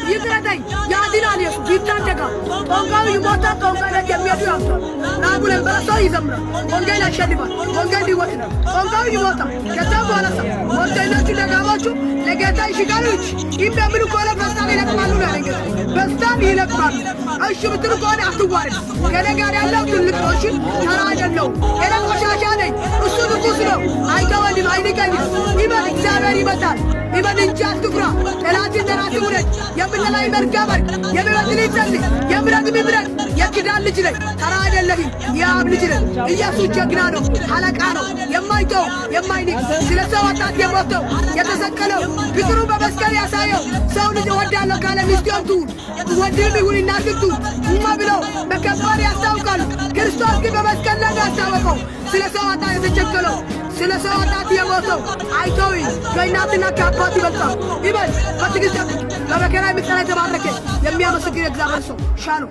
ይቅረተኝ ያድናል ኢየሱስ ይታደጋል። ጦንቃዩ ይሞታል። ጦንቃይ የሚሄዱ ያምታል። ናጉለን በሰው ይዘምራል። ወንጌል ያሸንፋል። ወንጌል ሕይወት ነው። ጦንቃዩ ይሞታል። ከዛ በኋላ ሞተኞቹ ደጋሞቹ ለጌታ ይሽጋሉ። ይህም በምሉ ከሆነ በስታን ይለቅማሉ ነው ያለኝ ጌታ። በስታን ይለቅማሉ። እሺ ብትሉ ከሆነ አትዋረድ። ከእኔ ጋር ያለው ትልቅ ነው። እሺ ተራ አይደለሁም። እኔ ቆሻሻ ነኝ። እሱ ንጉሥ ነው። አይተወንም፣ አይንቀኝም። ይበል እግዚአብሔር ይመጣል። ይበል እንጂ አትኩራ። ጠላትን ጠላት ውረድ። የምንላ ይመርጋበር የሚበድል ይጸልይ። የምረግም ይምረግ። የኪዳን ልጅ ነኝ። ተራ አይደለህም። የአብ ልጅ ነኝ። ኢየሱስ ጀግና ነው። አለቃ ነው። የማይተው የማይንቅ ስለ ሰው ወጣት የሞተው የተሰቀለው ፍቅሩ በመስቀል ያሳየው ሰው ልጅ እወዳለሁ ካለ ሚስቱን ትሁን ወንድም ይሁን እናትም ትሁን እማ ብለው በከባድ ያስታውቃሉ። ክርስቶስ ግን በመስቀል ላይ ያስታወቀው ስለ ሰው ወጣት የተቸገለው ስለ ሰው ወጣት የሞተው አይተው ከእናትና ከአባት ይበልጣል። ይበል በትዕግስት በመከራ የሚጸና የተባረከ የሚያመሰግን እግዚአብሔር ሰው ሻሉ